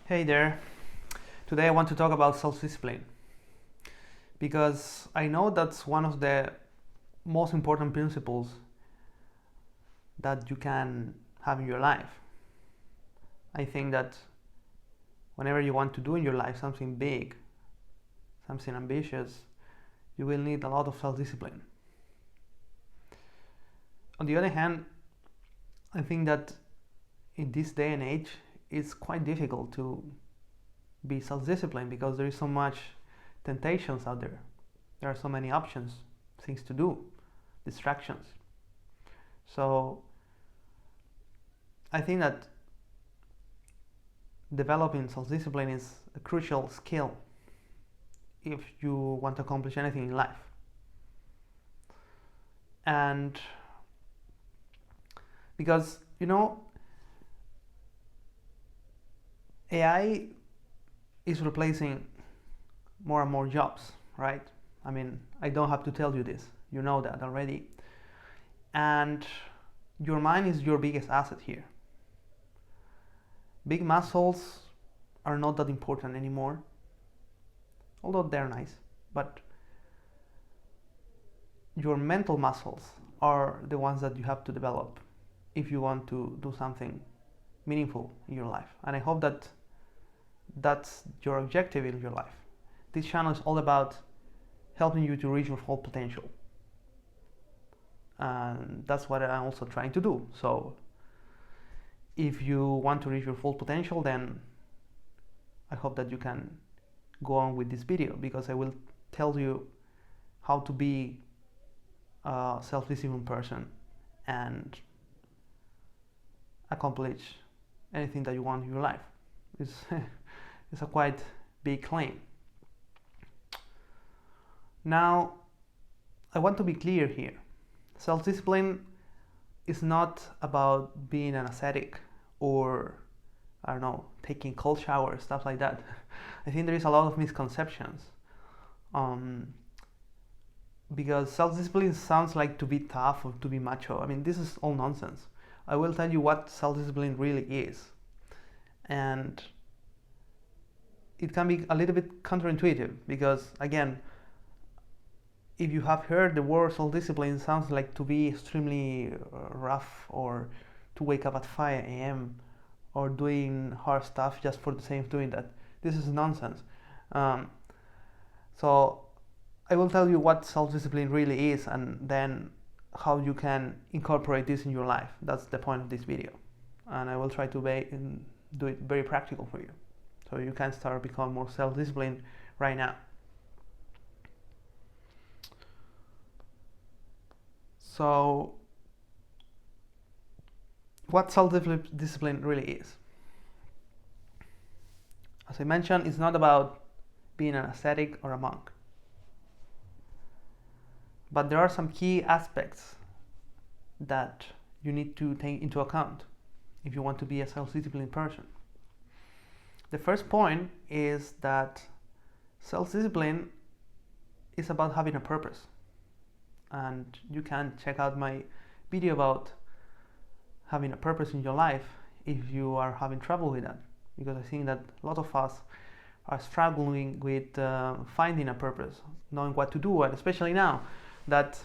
Hey there. Today I want to talk about self-discipline because I know that's one of the most important principles that you can have in your life. I think that whenever you want to do in your life something big, something ambitious, you will need a lot of self-discipline. On the other hand, I think that in this day and age, it's quite difficult to be self-disciplined because there is so much temptations out there. There are so many options, things to do, distractions. So I think that developing self-discipline is a crucial skill if you want to accomplish anything in life. And because AI is replacing more and more jobs, right? I mean, I don't have to tell you this, you know that already. And your mind is your biggest asset here. Big muscles are not that important anymore, although they're nice, but your mental muscles are the ones that you have to develop if you want to do something meaningful in your life. And I hope that that's your objective in your life. This channel is all about helping you to reach your full potential. And that's what I'm also trying to do. So if you want to reach your full potential, then I hope that you can go on with this video, because I will tell you how to be a self-disciplined person and accomplish anything that you want in your life. It's a quite big claim. Now, I want to be clear here. Self-discipline is not about being an ascetic or, I don't know, taking cold showers, stuff like that. I think there is a lot of misconceptions. Because self-discipline sounds like to be tough or to be macho. I mean, this is all nonsense. I will tell you what self-discipline really is. And it can be a little bit counterintuitive because, again, if you have heard the word self-discipline, it sounds like to be extremely rough, or to wake up at 5 a.m. or doing hard stuff just for the sake of doing that. This is nonsense. So I will tell you what self-discipline really is, and then how you can incorporate this in your life. That's the point of this video. And I will try to do it very practical for you, so you can start becoming more self-disciplined right now. So what self-discipline really is. As I mentioned, it's not about being an ascetic or a monk. But there are some key aspects that you need to take into account if you want to be a self-disciplined person. The first point is that self-discipline is about having a purpose. And you can check out my video about having a purpose in your life if you are having trouble with that, because I think that a lot of us are struggling with finding a purpose, knowing what to do, and especially now that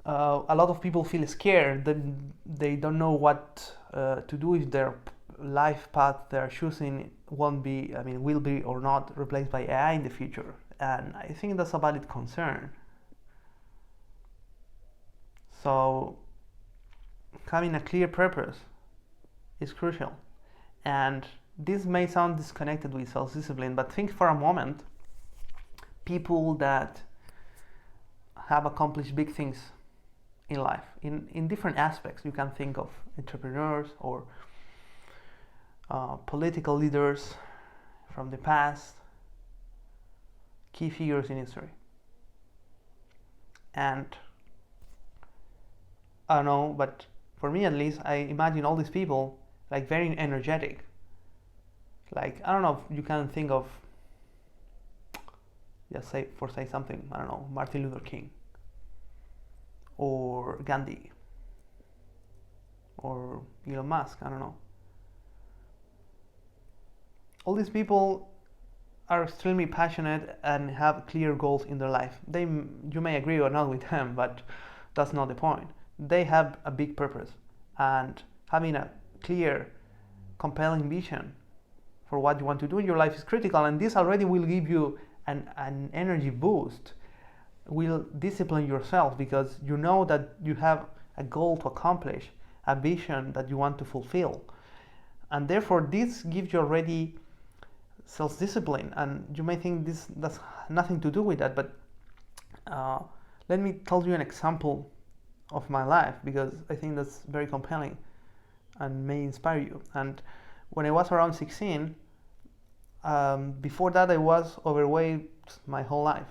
a lot of people feel scared that they don't know what to do if their life path they're choosing will be or not replaced by AI in the future. And I think that's a valid concern. So having a clear purpose is crucial. And this may sound disconnected with self-discipline, but think for a moment, people that have accomplished big things in life, in different aspects. You can think of entrepreneurs or political leaders from the past, key figures in history. And I don't know, but for me at least, I imagine all these people like very energetic. Like, I don't know if you can think of, just say something, I don't know, Martin Luther King or Gandhi or Elon Musk, I don't know. all these people are extremely passionate and have clear goals in their life. You may agree or not with them, but that's not the point. They have a big purpose, and having a clear, compelling vision for what you want to do in your life is critical, and this already will give you an energy boost, will discipline yourself because you know that you have a goal to accomplish, a vision that you want to fulfill, and therefore this gives you already self-discipline. And you may think that's nothing to do with that, but let me tell you an example of my life because I think that's very compelling and may inspire you. And when I was around 16, before that I was overweight my whole life,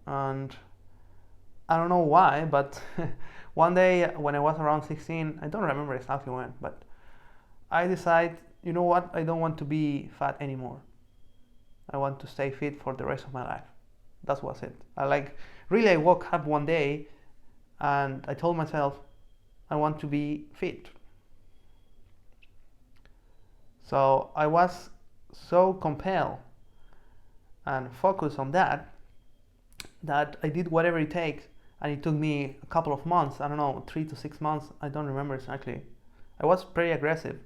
and I don't know why, but one day when I was around 16, I don't remember exactly when, but I decided, you know what, I don't want to be fat anymore. I want to stay fit for the rest of my life. That was it. I woke up one day and I told myself, I want to be fit. So I was so compelled and focused on that I did whatever it takes, and it took me a couple of months, I don't know, 3 to 6 months, I don't remember exactly. I was pretty aggressive,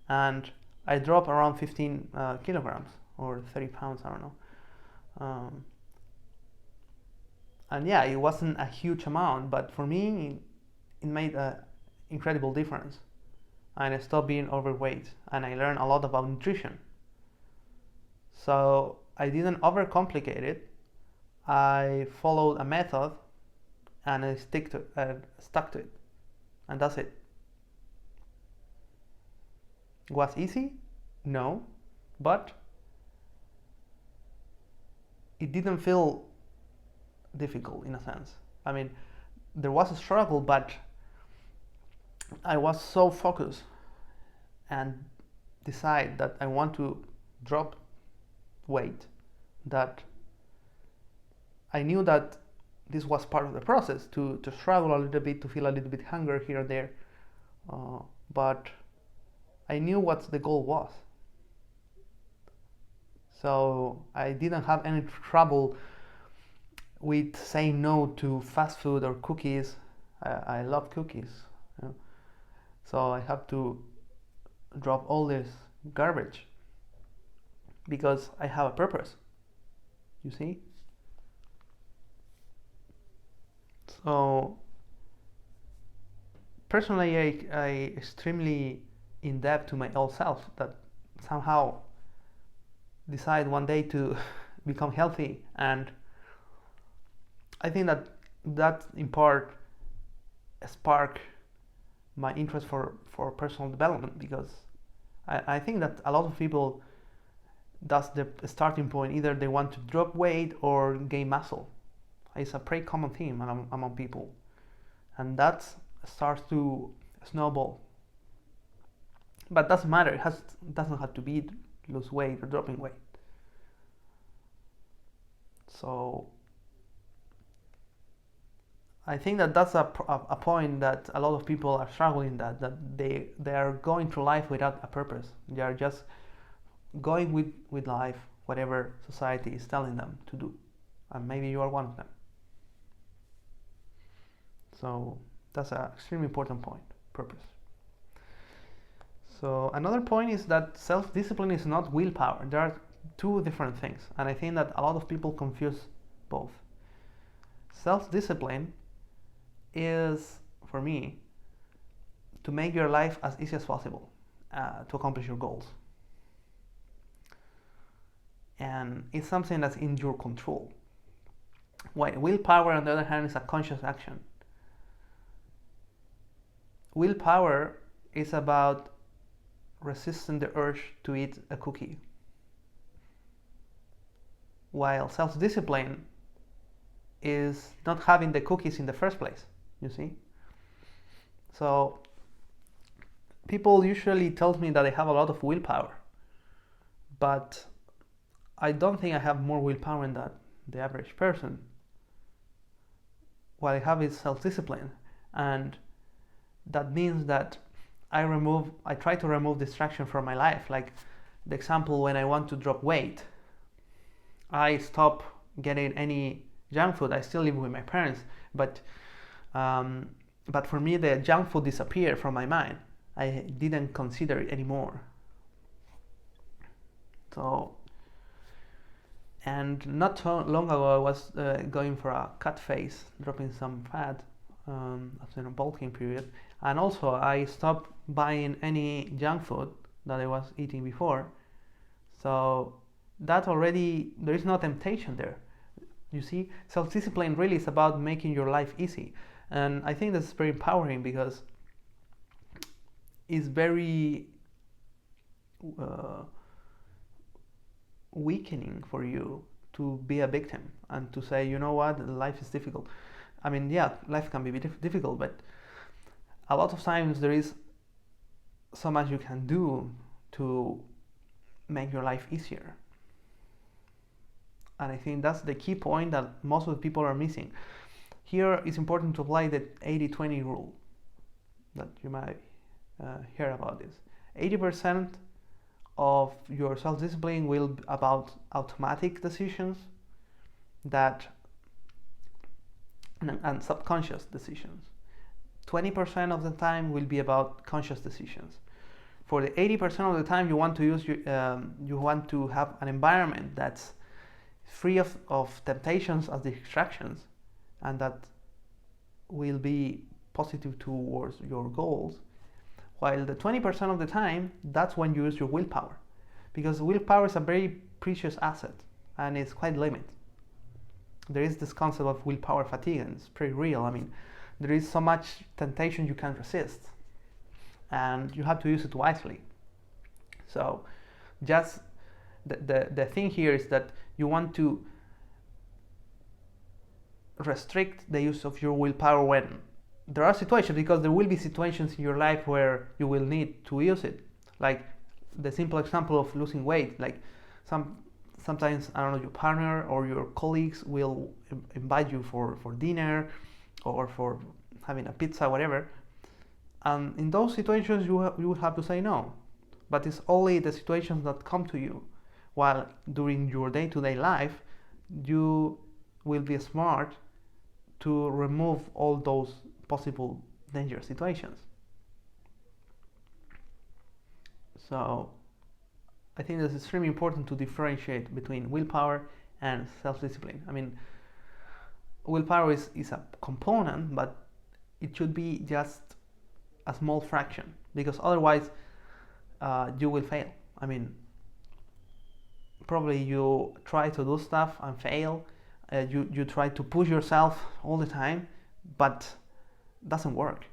and I dropped around 15 kilograms or 30 pounds, I don't know. And yeah, it wasn't a huge amount, but for me, it made an incredible difference. And I stopped being overweight, and I learned a lot about nutrition. So I didn't overcomplicate it. I followed a method, and I stuck to it, and that's it. Was easy? No, but it didn't feel difficult in a sense. I mean, there was a struggle, but I was so focused and decide that I want to drop weight that I knew that this was part of the process, to struggle a little bit, to feel a little bit hunger here or there, but I knew what the goal was. So I didn't have any trouble with saying no to fast food or cookies. I love cookies, you know? So I have to drop all this garbage because I have a purpose, you see? So personally, I extremely in debt to my old self that somehow decide one day to become healthy, and I think that in part sparked my interest for personal development, because I think that a lot of people, that's the starting point. Either they want to drop weight or gain muscle. It's a pretty common theme among people, and that starts to snowball. But doesn't matter. Doesn't have to be lose weight or dropping weight. So I think that's a point that a lot of people are struggling, that they are going through life without a purpose. They are just going with life, whatever society is telling them to do, and maybe you are one of them. So that's an extremely important point, purpose. So another point is that self-discipline is not willpower. There are two different things, and I think that a lot of people confuse both. Self-discipline is, for me, to make your life as easy as possible, to accomplish your goals. And it's something that's in your control. While willpower, on the other hand, is a conscious action. Willpower is about resisting the urge to eat a cookie, while self-discipline is not having the cookies in the first place, you see? So people usually tell me that I have a lot of willpower, but I don't think I have more willpower than the average person. What I have is self-discipline, and that means that I try to remove distraction from my life, like the example when I want to drop weight, I stop getting any junk food. I still live with my parents, but for me the junk food disappeared from my mind. I didn't consider it anymore. So, and not so long ago I was going for a cut phase, dropping some fat after a bulking period, and also I stopped buying any junk food that I was eating before. So that already, there is no temptation there. You see, self-discipline really is about making your life easy, and I think that's very empowering because it's very weakening for you to be a victim and to say, you know what, life is difficult. I mean, yeah, life can be difficult, but a lot of times there is so much you can do to make your life easier. And I think that's the key point that most of the people are missing. Here it's important to apply the 80-20 rule that you might hear about this. 80% of your self-discipline will be about automatic decisions and subconscious decisions. 20% of the time will be about conscious decisions. For the 80% of the time, you want to use you want to have an environment that's free of temptations as distractions, and that will be positive towards your goals. While the 20% of the time, that's when you use your willpower, because willpower is a very precious asset and it's quite limited. There is this concept of willpower fatigue, and it's pretty real. I mean, there is so much temptation you can't resist, and you have to use it wisely. So just the thing here is that you want to restrict the use of your willpower when there are situations, because there will be situations in your life where you will need to use it. Like the simple example of losing weight, like sometimes, I don't know, your partner or your colleagues will invite you for dinner or for having a pizza, whatever. And in those situations you will have to say no. But it's only the situations that come to you. While during your day-to-day life, you will be smart to remove all those possible dangerous situations. So I think it's extremely important to differentiate between willpower and self-discipline. I mean, willpower is a component, but it should be just a small fraction, because otherwise you will fail. I mean, probably you try to do stuff and fail. You try to push yourself all the time, but it doesn't work.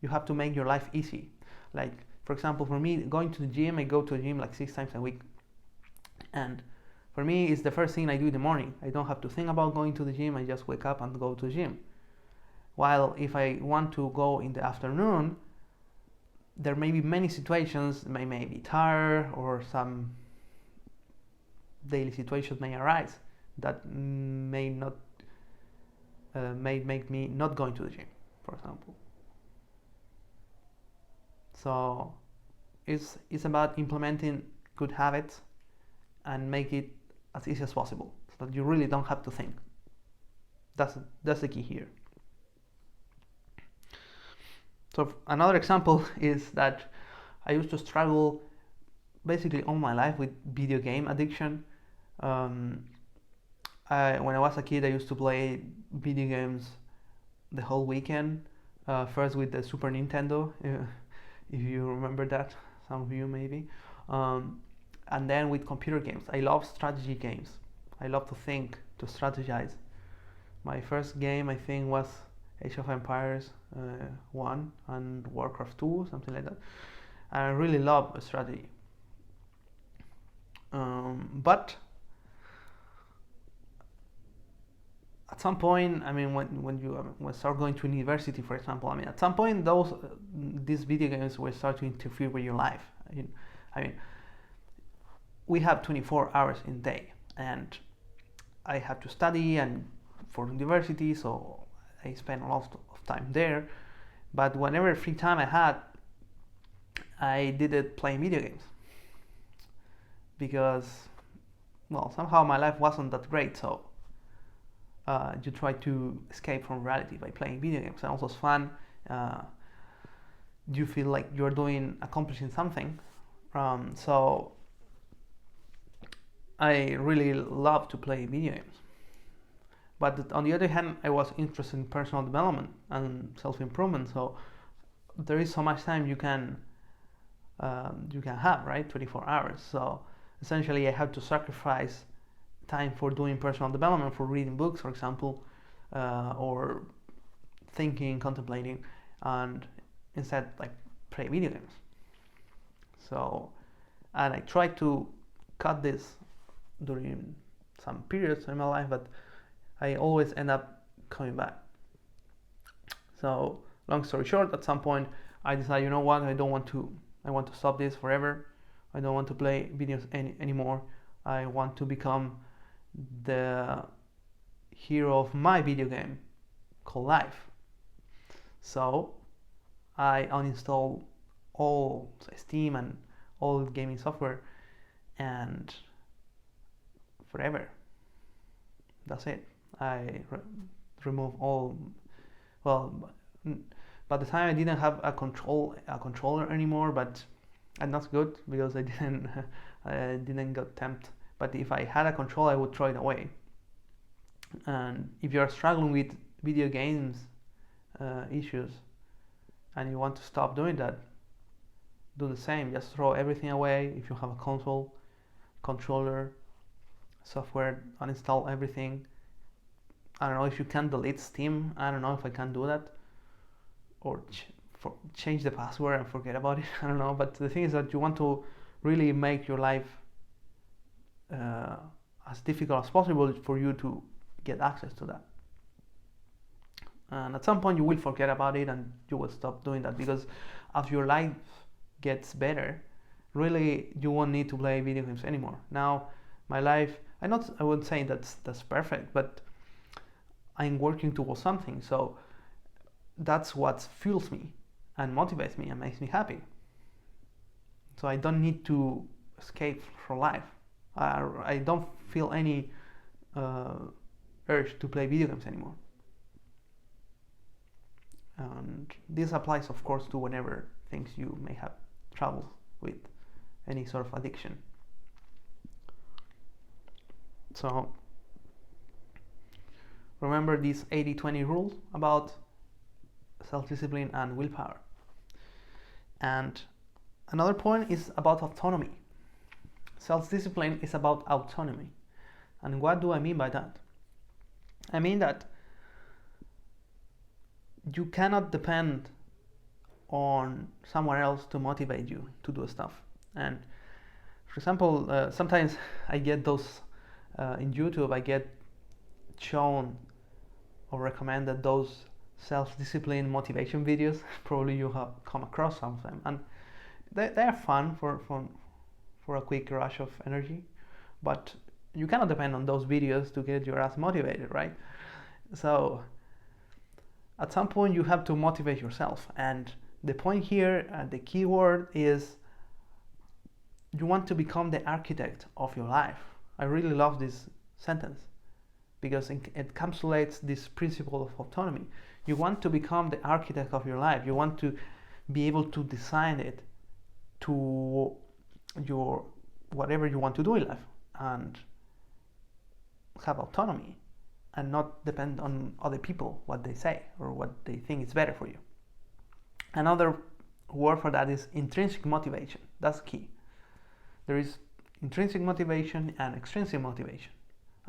You have to make your life easy. Like, for example, for me, going to the gym, I go to the gym like 6 times a week. And for me, it's the first thing I do in the morning. I don't have to think about going to the gym. I just wake up and go to the gym. While if I want to go in the afternoon, there may be many situations. I may be tired, or some daily situations may arise that may make me not going to the gym, for example. So it's about implementing good habits and make it as easy as possible, so that you really don't have to think. That's the key here. So another example is that I used to struggle basically all my life with video game addiction. When I was a kid, I used to play video games the whole weekend. First with the Super Nintendo, if you remember that, some of you maybe. And then with computer games. I love strategy games. I love to think, to strategize. My first game, I think, was Age of Empires 1 and Warcraft 2, something like that. I really love strategy. But at some point, I mean, when you start going to university, for example, I mean, at some point, these video games will start to interfere with your life. I mean, we have 24 hours in a day, and I have to study and for university, so I spend a lot of time there. But whenever free time I had, I did it playing video games. because, well, somehow my life wasn't that great, so you try to escape from reality by playing video games, and also it's fun. You feel like you're accomplishing something. So I really love to play video games. But on the other hand, I was interested in personal development and self-improvement. So there is so much time you can have, right? 24 hours. So essentially, I had to sacrifice time for doing personal development, for reading books, for example, or thinking, contemplating, and instead like play video games. So, and I tried to cut this during some periods in my life, but I always end up coming back. So long story short, at some point I decided, you know what, I want to stop this forever. I don't want to play videos anymore. I want to become the hero of my video game called life. So I uninstalled all Steam and all gaming software, and forever. That's it. I remove all. Well, by the time I didn't have a controller anymore, and that's good because I didn't get tempted. But if I had a controller, I would throw it away. And if you are struggling with video games issues and you want to stop doing that, do the same. Just throw everything away. If you have a console, controller, software, uninstall everything. I don't know if you can delete Steam. I don't know if I can do that, or change the password and forget about it. I don't know. But the thing is that you want to really make your life as difficult as possible for you to get access to that. And at some point you will forget about it and you will stop doing that, because as your life gets better, really you won't need to play video games anymore. Now my life, I wouldn't say that's perfect, but I'm working towards something. So that's what fuels me and motivates me and makes me happy. So I don't need to escape from life. I don't feel any urge to play video games anymore. And this applies, of course, to whenever things you may have trouble with, any sort of addiction. So remember this 80-20 rule about self-discipline and willpower. And another point is about autonomy. Self-discipline is about autonomy. And what do I mean by that? I mean that you cannot depend on someone else to motivate you to do stuff. And for example, sometimes I get those in YouTube, I get shown or recommended those self-discipline motivation videos. Probably you have come across some of them, and they are fun for a quick rush of energy, but you cannot depend on those videos to get your ass motivated, right? So at some point you have to motivate yourself, and the point here, the key word is you want to become the architect of your life. I really love this sentence because it encapsulates this principle of autonomy. You want to become the architect of your life. You want to be able to design it to your whatever you want to do in life, and have autonomy and not depend on other people, what they say or what they think is better for you. Another word for that is intrinsic motivation. That's key. There is intrinsic motivation and extrinsic motivation.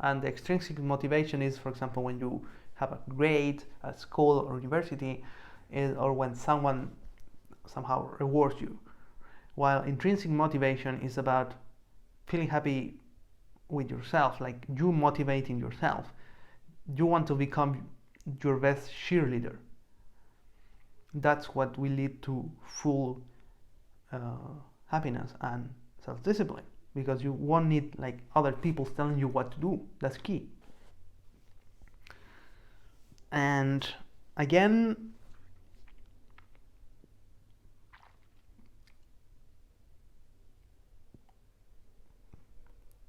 And the extrinsic motivation is, for example, when you have a grade at school or university, or when someone somehow rewards you. While intrinsic motivation is about feeling happy with yourself, like you motivating yourself. You want to become your best cheerleader. That's what will lead to full happiness and self-discipline, because you won't need like other people telling you what to do. That's key. And again,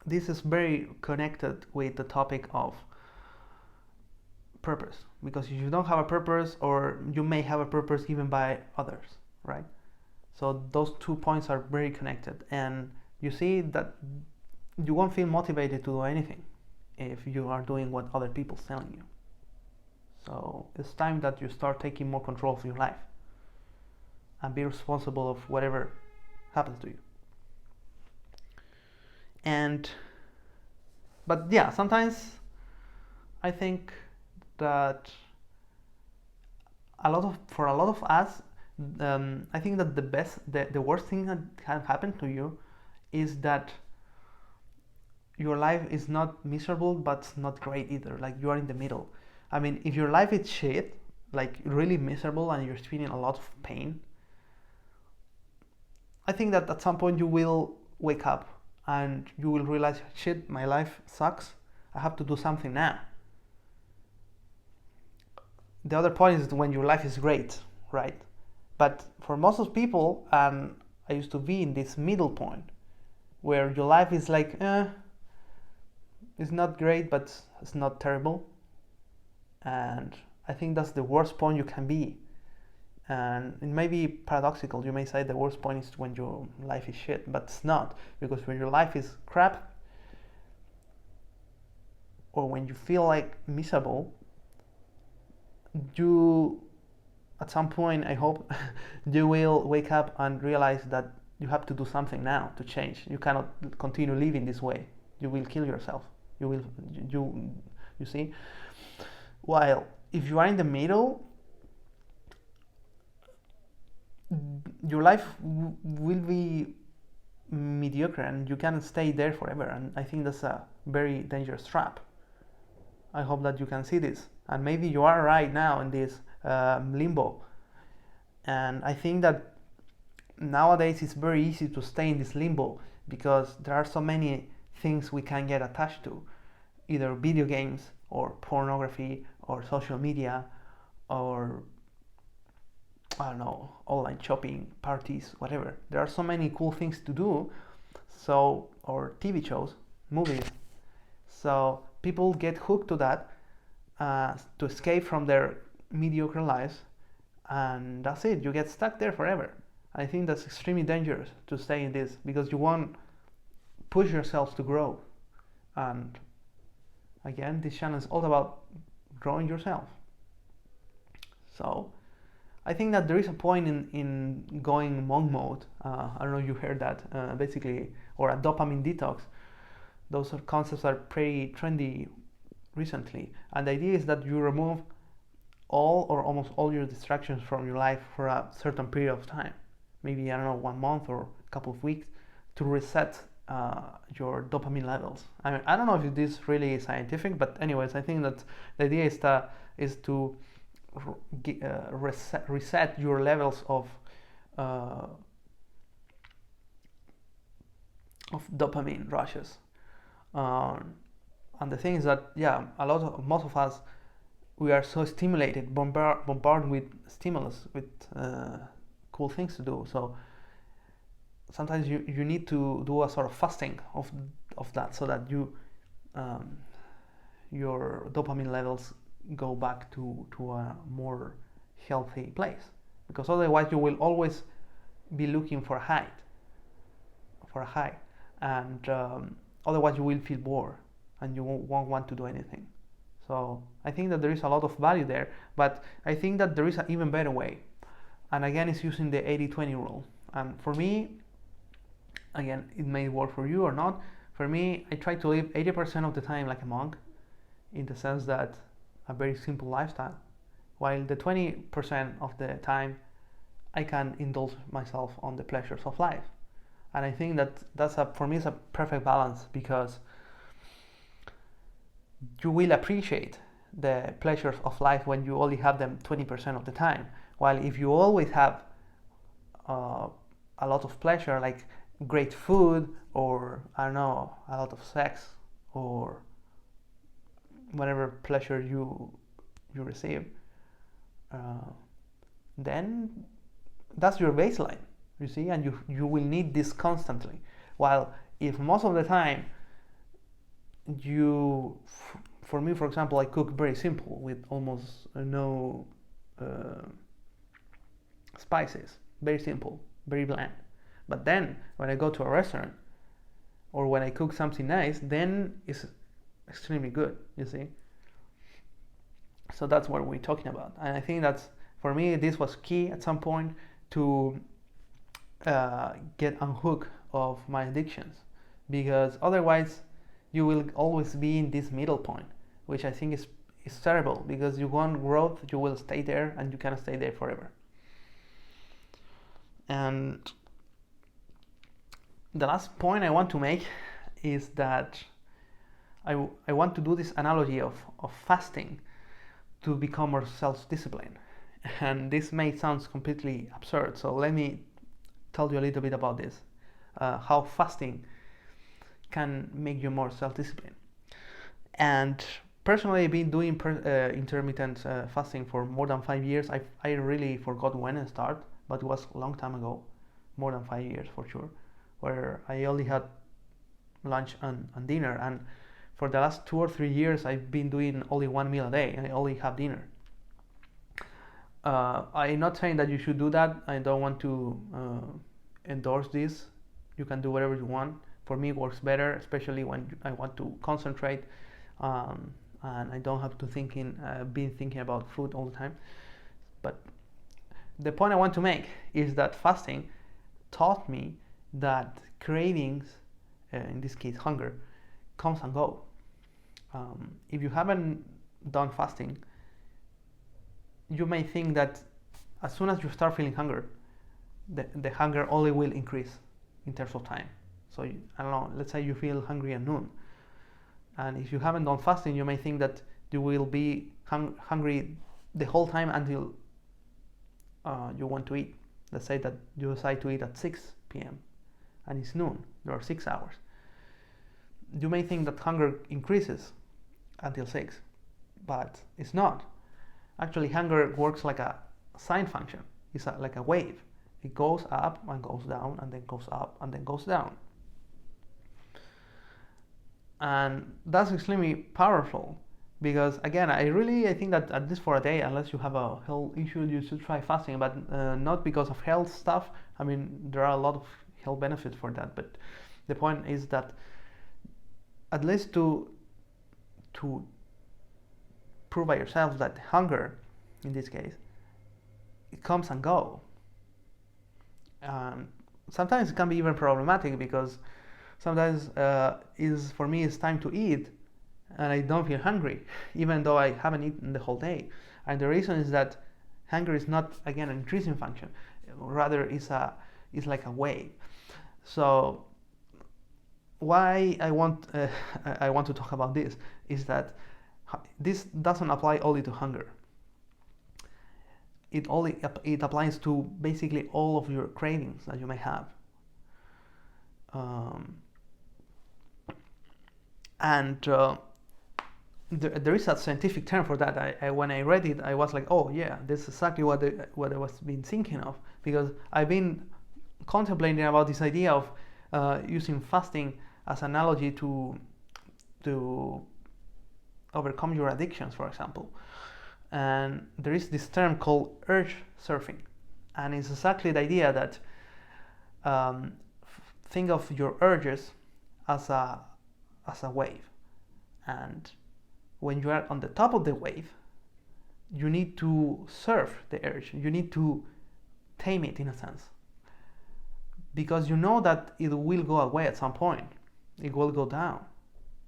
this is very connected with the topic of purpose, because if you don't have a purpose, or you may have a purpose given by others, right? So those 2 points are very connected, and you see that you won't feel motivated to do anything if you are doing what other people's telling you. So it's time that you start taking more control of your life and be responsible of whatever happens to you. But yeah, sometimes I think that for a lot of us, I think that the worst thing that can happen to you is that your life is not miserable, but it's not great either. Like, you are in the middle. I mean, if your life is shit, like really miserable, and you're feeling a lot of pain, I think that at some point you will wake up and you will realize, shit, my life sucks. I have to do something now. The other point is when your life is great, right? But for most of people, and I used to be in this middle point, where your life is like, it's not great, but it's not terrible. And I think that's the worst point you can be. And it may be paradoxical. You may say the worst point is when your life is shit, but it's not, because when your life is crap, or when you feel like miserable, you, at some point, I hope, you will wake up and realize that you have to do something now to change. You cannot continue living this way. You will kill yourself. You see? While if you are in the middle, your life will be mediocre, and you can stay there forever. And I think that's a very dangerous trap. I hope that you can see this. And maybe you are right now in this limbo. And I think that nowadays it's very easy to stay in this limbo, because there are so many things we can get attached to, either video games or pornography or social media or, I don't know, online shopping, parties, whatever. There are so many cool things to do, so, or TV shows, movies. So people get hooked to that to escape from their mediocre lives, and that's it. You get stuck there forever. I think that's extremely dangerous to stay in this, because you won't push yourselves to grow. And again, this channel is all about growing yourself. So I think that there is a point in going monk mode. I don't know if you heard that, basically, or a dopamine detox. Those concepts are pretty trendy recently. And the idea is that you remove all or almost all your distractions from your life for a certain period of time. Maybe, I don't know, 1 month or a couple of weeks, to reset your dopamine levels. I mean, I don't know if this really is scientific, but anyways, I think that the idea is to reset your levels of dopamine rushes. And the thing is that, yeah, most of us, we are so stimulated, bombarded with stimulus, with cool things to do. So sometimes you need to do a sort of fasting of that, so that your dopamine levels go back to a more healthy place, because otherwise you will always be looking for a high, and otherwise you will feel bored and you won't want to do anything. So I think that there is a lot of value there, but I think that there is an even better way, and again, it's using the 80-20 rule. And for me, again, it may work for you or not. For me, I try to live 80% of the time like a monk, in the sense that a very simple lifestyle, while the 20% of the time I can indulge myself on the pleasures of life. And I think that for me, it's a perfect balance, because you will appreciate the pleasures of life when you only have them 20% of the time. While if you always have a lot of pleasure, like great food, or I don't know, a lot of sex, or whatever pleasure you receive, then that's your baseline, you see, and you will need this constantly. While if most of the time for me, for example, I cook very simple with almost no uh, spices, very simple, very bland. But then when I go to a restaurant or when I cook something nice, then it's extremely good, you see. So that's what we're talking about, and I think that's, for me, this was key at some point to get unhooked of my addictions, because otherwise you will always be in this middle point, which I think is terrible, because you want growth, you will stay there, and you cannot stay there forever. And the last point I want to make is that I want to do this analogy of fasting to become more self-disciplined. And this may sound completely absurd, so let me tell you a little bit about this, how fasting can make you more self-disciplined. And personally, I've been doing intermittent fasting for more than 5 years. I really forgot when I started, but it was a long time ago, more than 5 years for sure, where I only had lunch and dinner. And for the last 2 or 3 years, I've been doing only one meal a day. I only have dinner. I'm not saying that you should do that. I don't want to endorse this. You can do whatever you want. For me, it works better, especially when I want to concentrate, and I don't have to be thinking about food all the time. But the point I want to make is that fasting taught me that cravings, in this case hunger, comes and go. If you haven't done fasting, you may think that as soon as you start feeling hunger, the hunger only will increase in terms of time. So I don't know, let's say you feel hungry at noon, and if you haven't done fasting, you may think that you will be hungry the whole time until you want to eat. Let's say that you decide to eat at 6 p.m. and it's noon, there are 6 hours. You may think that hunger increases until 6, but it's not. Actually, hunger works like a sine function. It's like a wave. It goes up and goes down, and then goes up and then goes down. And that's extremely powerful, because again, I think that at least for a day, unless you have a health issue, you should try fasting, but not because of health stuff. I mean, there are a lot of health benefits for that, but the point is that at least to prove by yourself that hunger, in this case, it comes and goes. Sometimes it can be even problematic, because sometimes for me it's time to eat and I don't feel hungry, even though I haven't eaten the whole day. And the reason is that hunger is not, again, an increasing function, rather it's like a wave. So why I want to talk about this is that this doesn't apply only to hunger. It applies to basically all of your cravings that you may have. There is a scientific term for that. When I read it, I was like, oh yeah, this is exactly what I was been thinking of, because I've been contemplating about this idea of using fasting as an analogy to overcome your addictions, for example. And there is this term called urge surfing, and it's exactly the idea that think of your urges as a wave, and when you are on the top of the wave, you need to surf the urge. You need to tame it, in a sense, because you know that it will go away at some point. It will go down,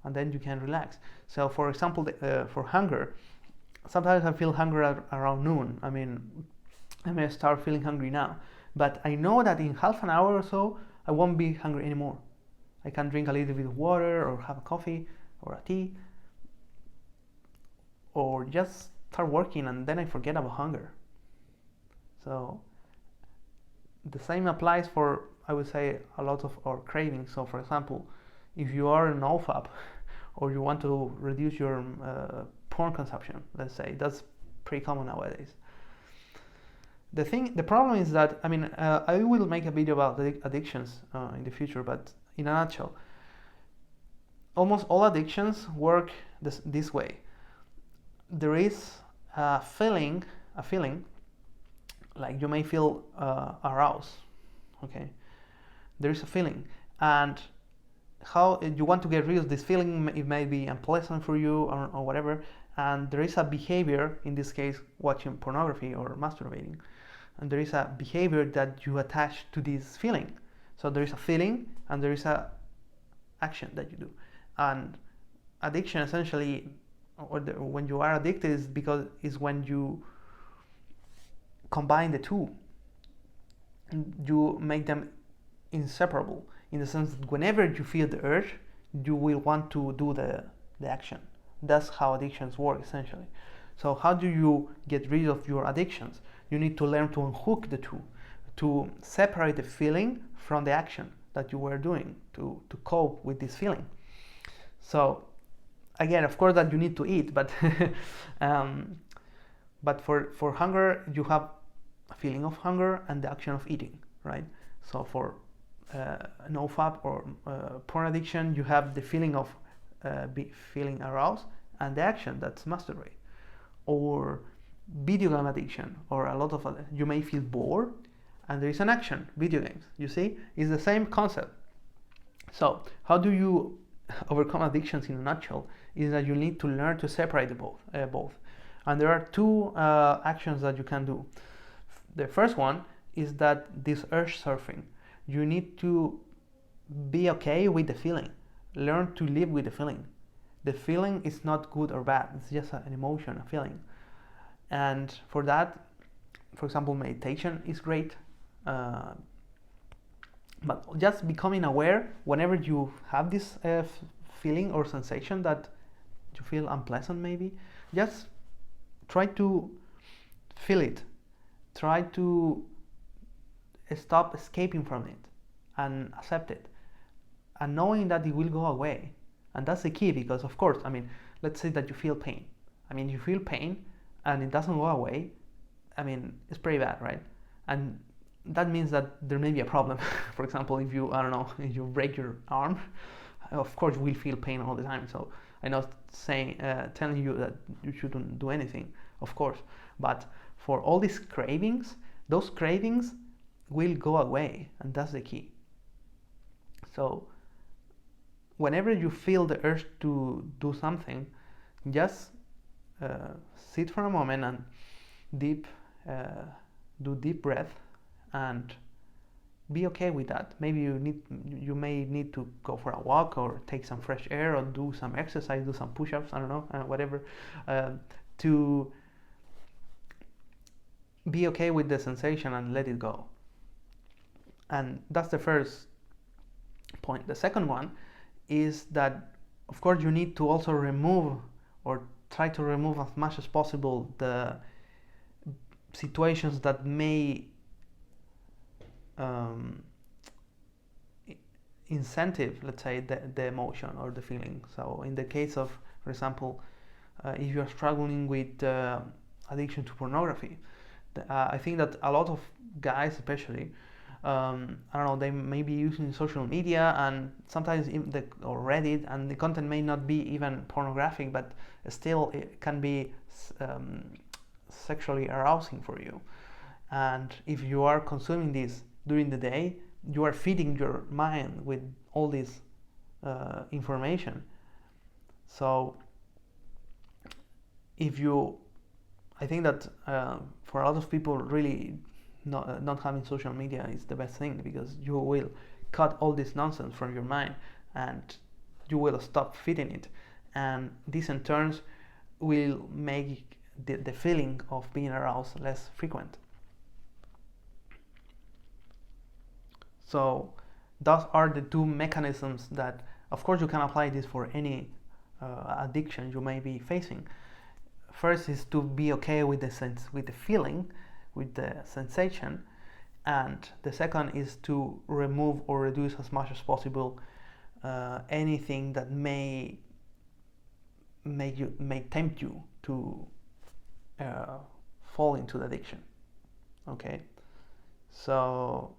and then you can relax. So, for example, for hunger, sometimes I feel hunger around noon. I mean, I may start feeling hungry now, but I know that in half an hour or so, I won't be hungry anymore. I can drink a little bit of water, or have a coffee, or a tea, or just start working, and then I forget about hunger. So the same applies for, I would say, a lot of our cravings. So, for example, if you are an OFAP, or you want to reduce your porn consumption, let's say, that's pretty common nowadays. The problem is that, I mean, I will make a video about addictions in the future, but in a nutshell, almost all addictions work this way. There is a feeling like you may feel aroused, okay? There is a feeling, and how you want to get rid of this feeling, it may be unpleasant for you or whatever, and there is a behavior, in this case watching pornography or masturbating, and there is a behavior that you attach to this feeling. So there is a feeling and there is a action that you do. And addiction essentially, when you are addicted, is when you combine the two. You make them inseparable, in the sense that whenever you feel the urge, you will want to do the action. That's how addictions work essentially. So how do you get rid of your addictions? You need to learn to unhook the two, to separate the feeling from the action that you were doing to cope with this feeling. So again, of course that you need to eat, but but for hunger, you have a feeling of hunger and the action of eating, right? So for NoFap or porn addiction, you have the feeling of feeling aroused and the action, that's masturbate. Or video game addiction, or a lot of other, you may feel bored and there is an action, video games. You see, it's the same concept. So how do you overcome addictions in a nutshell? Is that you need to learn to separate the both. And there are two actions that you can do. The first one is that this urge surfing. You need to be okay with the feeling. Learn to live with the feeling. The feeling is not good or bad. It's just an emotion, a feeling. And for that, for example, meditation is great. But just becoming aware whenever you have this feeling or sensation that you feel unpleasant, maybe, just try to feel it. Try to stop escaping from it and accept it, and knowing that it will go away. And that's the key, because of course, I mean, let's say that you feel pain. I mean, you feel pain and it doesn't go away. I mean, it's pretty bad, right? And that means that there may be a problem. For example, if you, I don't know, if you break your arm, of course you will feel pain all the time. So I'm not saying, telling you that you shouldn't do anything, of course. But for all these cravings, those cravings will go away, and that's the key. So whenever you feel the urge to do something, just sit for a moment and do deep breath and be okay with that. Maybe you may need to go for a walk or take some fresh air or do some exercise, do some push-ups, I don't know, whatever, to be okay with the sensation and let it go. And that's the first point. The second one is that, of course, you need to also remove, or try to remove as much as possible, the situations that may incentive, let's say, the emotion or the feeling. So in the case of, for example, if you're struggling with addiction to pornography, I think that a lot of guys, especially, I don't know, they may be using social media and sometimes or Reddit, and the content may not be even pornographic, but still it can be sexually arousing for you. And if you are consuming this during the day, you are feeding your mind with all this information. So I think that for a lot of people, really not having social media is the best thing, because you will cut all this nonsense from your mind and you will stop feeding it, and this in turn will make the feeling of being aroused less frequent. So those are the two mechanisms that, of course, you can apply this for any addiction you may be facing. First is to be okay with the feeling, with the sensation, and the second is to remove or reduce as much as possible anything that may tempt you to fall into the addiction. Okay, so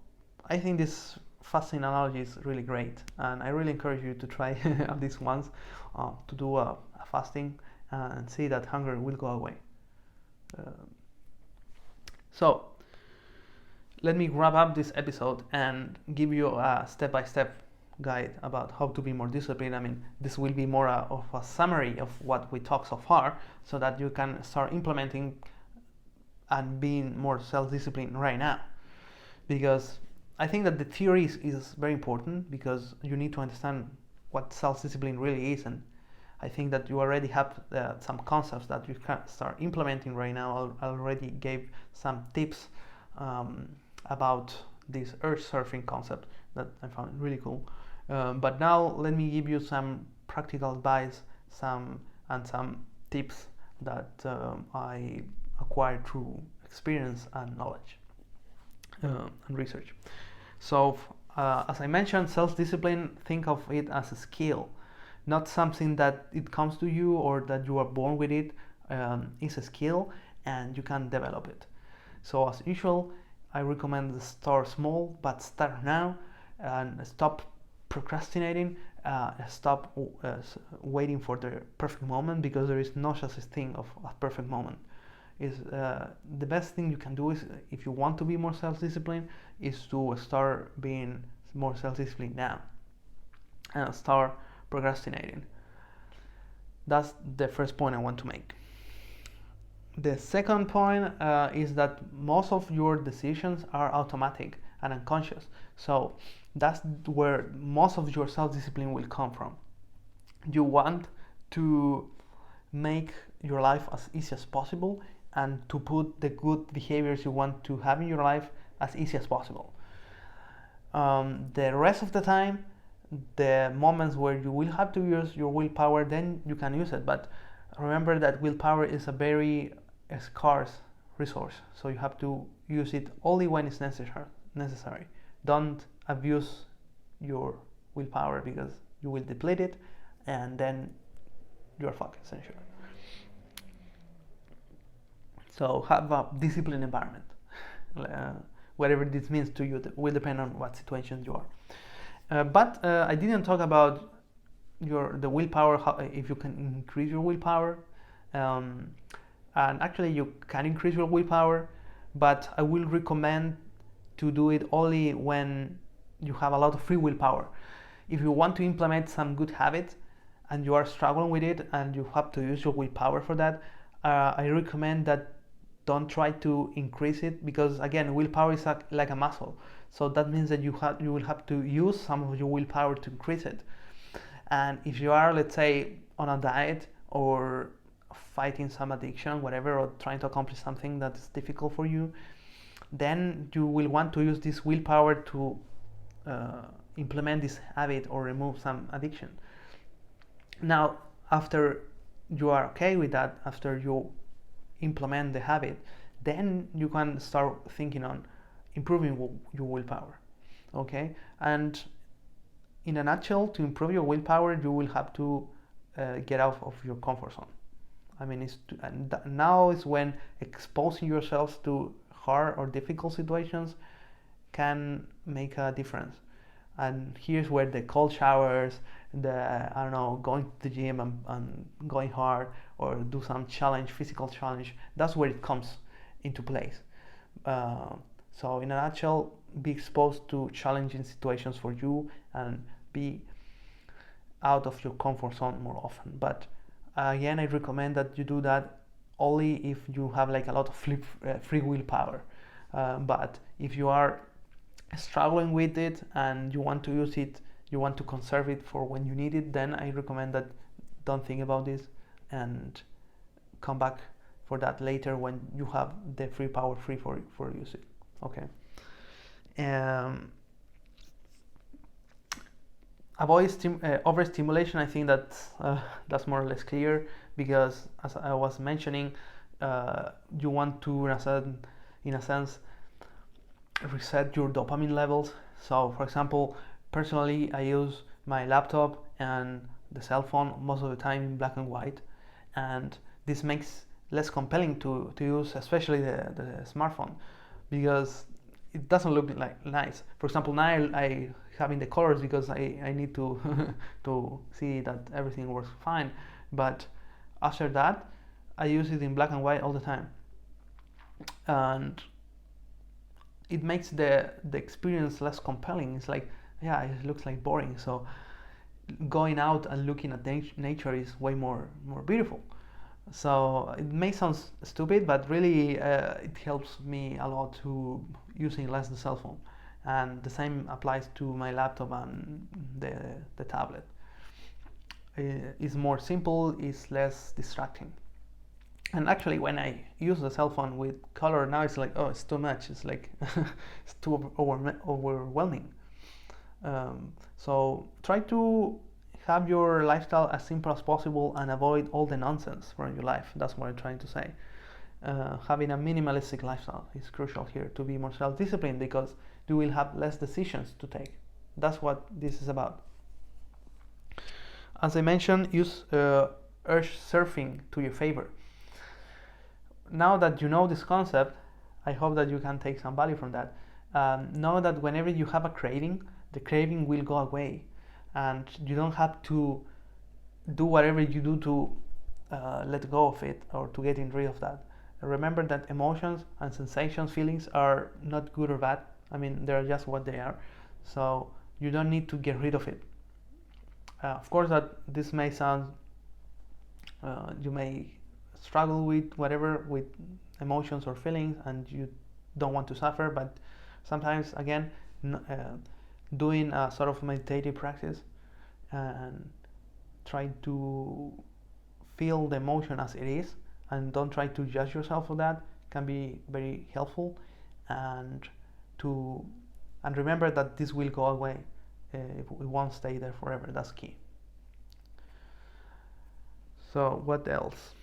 I think this fasting analogy is really great, and I really encourage you to try at least once to do a fasting and see that hunger will go away. So let me wrap up this episode and give you a step-by-step guide about how to be more disciplined. I mean, this will be more of a summary of what we talked so far, so that you can start implementing and being more self-disciplined right now. Because I think that the theory is very important, because you need to understand what self-discipline really is, and I think that you already have some concepts that you can start implementing right now. I already gave some tips about this urge surfing concept that I found really cool. But now let me give you some practical advice, some tips that I acquired through experience and knowledge and research. So as I mentioned, self-discipline, think of it as a skill, not something that it comes to you or that you are born with it. It's a skill and you can develop it. So as usual, I recommend to start small, but start now and stop procrastinating. Stop waiting for the perfect moment, because there is no such thing of a perfect moment. Is the best thing you can do is, if you want to be more self-disciplined, is to start being more self-disciplined now and start procrastinating. That's the first point I want to make. The second point is that most of your decisions are automatic and unconscious. So that's where most of your self-discipline will come from. You want to make your life as easy as possible and to put the good behaviors you want to have in your life as easy as possible. The rest of the time, the moments where you will have to use your willpower, then you can use it. But remember that willpower is a very scarce resource, so you have to use it only when it's necessary. Don't abuse your willpower, because you will deplete it and then you're fucked, essentially. So have a disciplined environment. Whatever this means to you will depend on what situations you are. But I didn't talk about the willpower, if you can increase your willpower. And actually you can increase your willpower, but I will recommend to do it only when you have a lot of free willpower. If you want to implement some good habit and you are struggling with it and you have to use your willpower for that, I recommend that don't try to increase it, because again, willpower is like a muscle. So that means that you will have to use some of your willpower to increase it. And if you are, let's say, on a diet or fighting some addiction, whatever, or trying to accomplish something that is difficult for you, then you will want to use this willpower to implement this habit or remove some addiction. Now, after you are okay with that, after you implement the habit, then you can start thinking on improving your willpower. Okay, and in a nutshell, to improve your willpower, you will have to get out of your comfort zone. I mean, now is when exposing yourself to hard or difficult situations can make a difference. And here's where the cold showers, going to the gym and going hard, or do some physical challenge, that's where it comes into place. So in a nutshell, be exposed to challenging situations for you and be out of your comfort zone more often. But again, I recommend that you do that only if you have like a lot of free willpower. But if you are struggling with it and you want to use it, you want to conserve it for when you need it, then I recommend that don't think about this and come back for that later when you have the free power for use it. Okay. Avoid overstimulation. I think that that's more or less clear, because as I was mentioning, you want to, in a sense, reset your dopamine levels. So, for example, personally, I use my laptop and the cell phone most of the time in black and white, and this makes less compelling to use, especially the smartphone, because it doesn't look like nice. For example, now I having the colors because I need to to see that everything works fine. But after that, I use it in black and white all the time, and it makes the experience less compelling. It's like, yeah, it looks like boring. So going out and looking at nature is way more beautiful. So it may sound stupid, but really it helps me a lot to using less the cell phone, and the same applies to my laptop and the tablet. It's more simple, it's less distracting. And actually, when I use the cell phone with color now, it's like, oh, it's too much. It's like it's too overwhelming. So try to have your lifestyle as simple as possible and avoid all the nonsense from your life. That's what I'm trying to say. Having a minimalistic lifestyle is crucial here to be more self-disciplined, because you will have less decisions to take. That's what this is about. As I mentioned, use urge surfing to your favor. Now that you know this concept, I hope that you can take some value from that. Know that whenever you have a craving, the craving will go away, and you don't have to do whatever you do to let go of it or to get rid of that. Remember that emotions and sensations, feelings are not good or bad. I mean, they're just what they are. So you don't need to get rid of it. Of course, that this may sound, you may struggle with whatever, with emotions or feelings, and you don't want to suffer, but sometimes, again, doing a sort of meditative practice and try to feel the emotion as it is, and don't try to judge yourself for that, can be very helpful. And remember that this will go away. It won't stay there forever. That's key. So what else?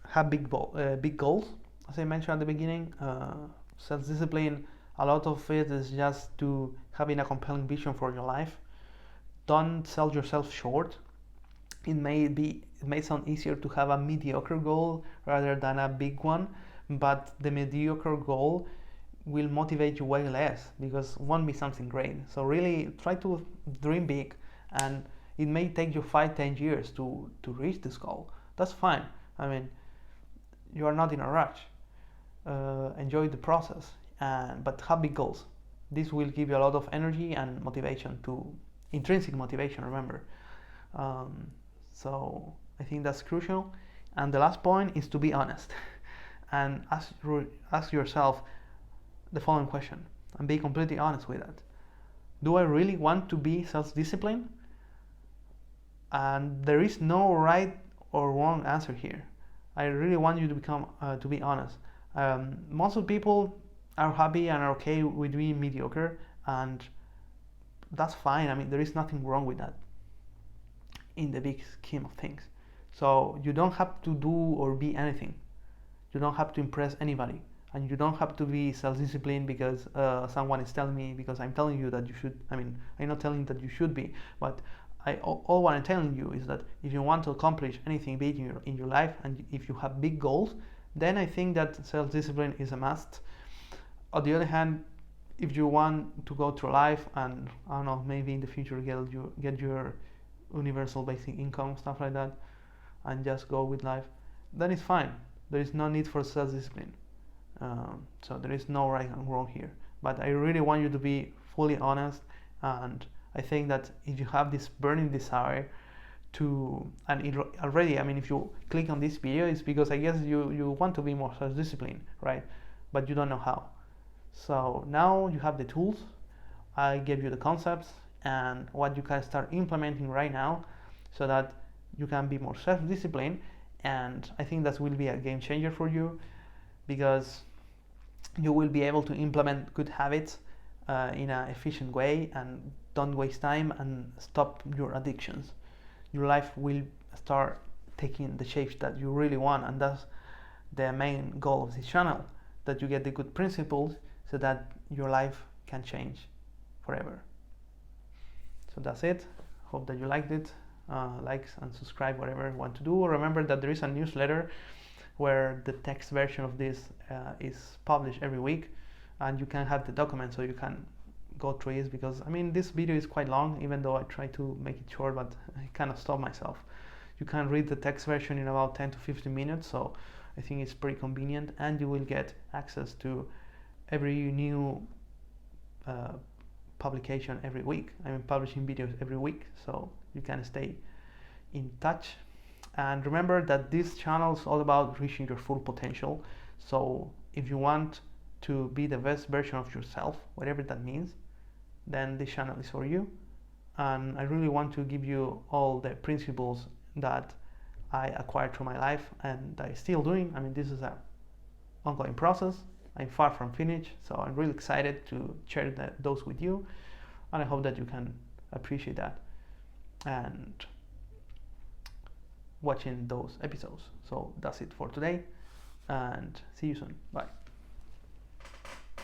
Have big goals. As I mentioned at the beginning, self-discipline, a lot of it is just to having a compelling vision for your life. Don't sell yourself short. It may sound easier to have a mediocre goal rather than a big one, but the mediocre goal will motivate you way less because it won't be something great. So really try to dream big, and it may take you 5-10 years to reach this goal. That's fine. I mean, you are not in a rush. Enjoy the process, but have big goals. This will give you a lot of energy and motivation, intrinsic motivation, remember. So I think that's crucial. And the last point is to be honest and ask yourself the following question and be completely honest with that. Do I really want to be self-disciplined? And there is no right or wrong answer here. I really want you to be honest. Most of people are happy and are okay with being mediocre, and that's fine. I mean, there is nothing wrong with that in the big scheme of things. So you don't have to do or be anything. You don't have to impress anybody, and you don't have to be self-disciplined because someone is telling me, because I'm telling you that you should. I mean, I'm not telling you that you should be, but all what I'm telling you is that if you want to accomplish anything big in your life, and if you have big goals, then I think that self-discipline is a must. On the other hand, if you want to go through life and, I don't know, maybe in the future get your universal basic income, stuff like that, and just go with life, then it's fine. There is no need for self-discipline. So there is no right and wrong here. But I really want you to be fully honest, and I think that if you have this burning desire already, I mean, if you click on this video, it's because I guess you want to be more self-disciplined, right? But you don't know how. So now you have the tools. I gave you the concepts and what you can start implementing right now so that you can be more self-disciplined. And I think that will be a game changer for you, because you will be able to implement good habits in an efficient way, and don't waste time and stop your addictions. Your life will start taking the shape that you really want, and that's the main goal of this channel, that you get the good principles so that your life can change forever. So that's it. Hope that you liked it. Likes and subscribe, whatever you want to do. Remember that there is a newsletter where the text version of this is published every week. and you can have the document so you can go through it, because I mean this video is quite long, even though I try to make it short, but I kind of stop myself. You can read the text version in about 10 to 15 minutes, so I think it's pretty convenient, and you will get access to every new publication every week. I'm publishing videos every week, so you can stay in touch. And remember that this channel is all about reaching your full potential. So if you want to be the best version of yourself, whatever that means, then this channel is for you. And I really want to give you all the principles that I acquired through my life and that I'm still doing. I mean, this is an ongoing process. I'm far from finished, so I'm really excited to share those with you, and I hope that you can appreciate that and watching those episodes. So that's it for today, and see you soon. Bye.